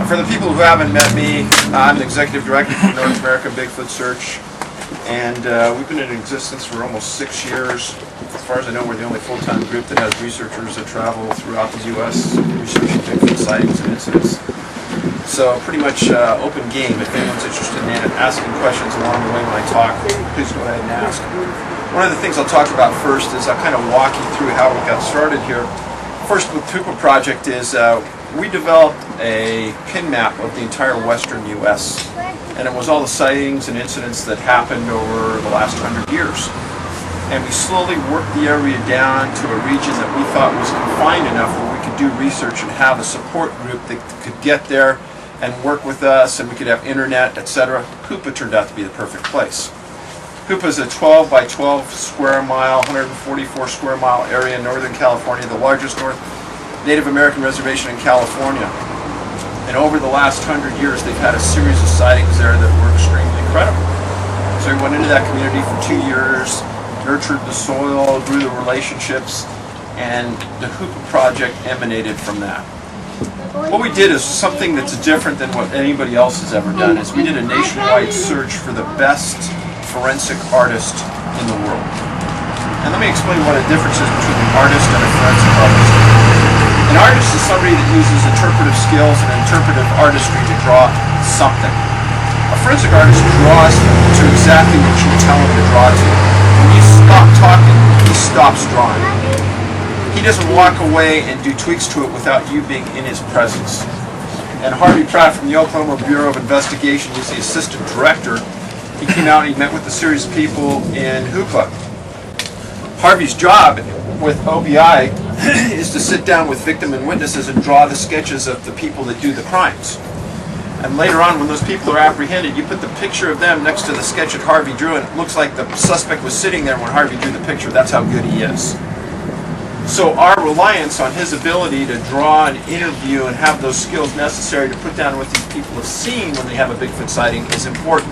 For the people who haven't met me, I'm the Executive Director for North American Bigfoot Search, and we've been in existence for almost 6 years. As far as I know, we're the only full-time group that has researchers that travel throughout the U.S. researching Bigfoot sightings and incidents. So pretty much open game. If anyone's interested in asking questions along the way when I talk, please go ahead and ask. One of the things I'll talk about first is I'll kind of walk you through how we got started here. First with the EEpisode project is we developed a pin map of the entire western U.S. and it was all the sightings and incidents that happened over the last 100 years. And we slowly worked the area down to a region that we thought was confined enough where we could do research and have a support group that could get there and work with us, and we could have internet, etc. EEpisode turned out to be the perfect place. EEpisode is a 12 by 12 square mile, 144 square mile area in Northern California, the largest Native American reservation in California. And over the last 100 years, they've had a series of sightings there that were extremely incredible. So we went into that community for 2 years, nurtured the soil, grew the relationships, and the EEpisode project emanated from that. What we did is something that's different than what anybody else has ever done. Is we did a nationwide search for the best forensic artist in the world. And let me explain what a difference is between an artist and a forensic artist. An artist is somebody that uses interpretive skills and interpretive artistry to draw something. A forensic artist draws to exactly what you tell him to draw to. When you stop talking, he stops drawing. He doesn't walk away and do tweaks to it without you being in his presence. And Harvey Pratt from the Oklahoma Bureau of Investigation, who's the assistant director, he came out and he met with a series of people in EEpisode. Harvey's job with OBI is to sit down with victim and witnesses and draw the sketches of the people that do the crimes. And later on, when those people are apprehended, you put the picture of them next to the sketch that Harvey drew, and it looks like the suspect was sitting there when Harvey drew the picture. That's how good he is. So our reliance on his ability to draw and interview and have those skills necessary to put down what these people have seen when they have a Bigfoot sighting is important.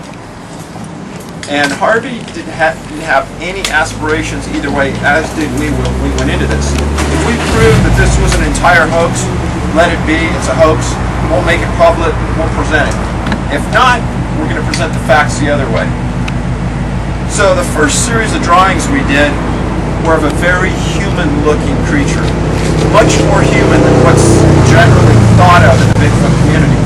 And Harvey didn't have any aspirations either way, as did we when we went into this. If we prove that this was an entire hoax, let it be, it's a hoax, we'll make it public, we'll present it. If not, we're going to present the facts the other way. So the first series of drawings we did were of a very human-looking creature, much more human than what's generally thought of in the Bigfoot community.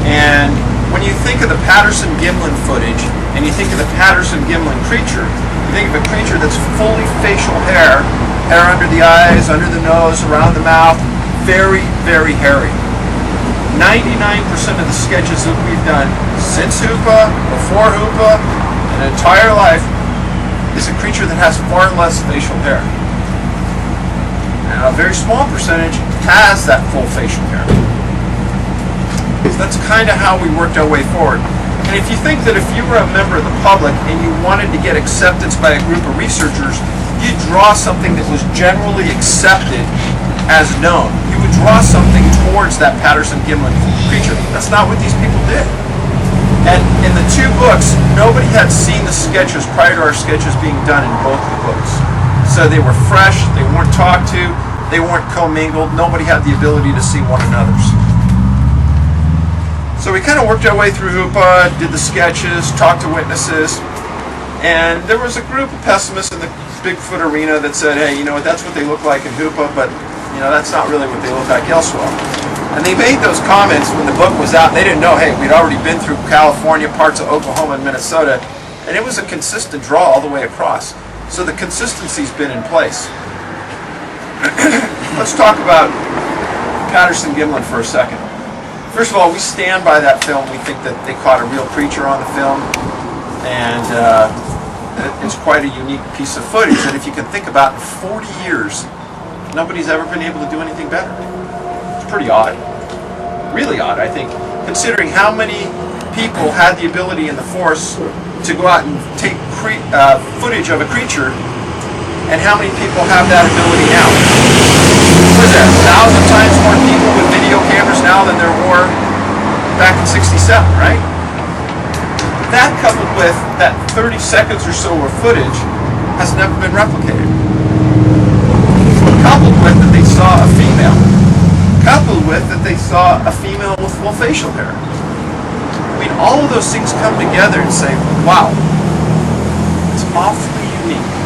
And when you think of the Patterson-Gimlin footage, and you think of the Patterson-Gimlin creature, you think of a creature that's fully facial hair, hair under the eyes, under the nose, around the mouth, very, very hairy. 99% of the sketches that we've done since EEpisode, before EEpisode, an entire life, is a creature that has far less facial hair. Now, a very small percentage has that full facial hair. So that's kind of how we worked our way forward. And if you think that if you were a member of the public and you wanted to get acceptance by a group of researchers, you'd draw something that was generally accepted as known. You would draw something towards that Patterson-Gimlin creature. That's not what these people did. And in the two books, nobody had seen the sketches prior to our sketches being done in both the books. So they were fresh, they weren't talked to, they weren't commingled, nobody had the ability to see one another's. So we kind of worked our way through EEpisode, did the sketches, talked to witnesses, and there was a group of pessimists in the Bigfoot arena that said, hey, you know what, that's what they look like in EEpisode, but you know, that's not really what they look like elsewhere. And they made those comments when the book was out. They didn't know, hey, we'd already been through California, parts of Oklahoma and Minnesota, and it was a consistent draw all the way across. So the consistency's been in place. Let's talk about Patterson-Gimlin for a second. First of all, we stand by that film. We think that they caught a real creature on the film, and it's quite a unique piece of footage. And if you can think about it, 40 years, nobody's ever been able to do anything better. Pretty odd. Really odd, I think, considering how many people had the ability in the force to go out and take footage of a creature, and how many people have that ability now. What is that, 1,000 times more people with video cameras now than there were back in '67, right? That coupled with that 30 seconds or so of footage has never been replicated. Coupled with that they saw a female. Coupled with that they saw a female with full facial hair. I mean, all of those things come together and say, wow, it's awfully unique.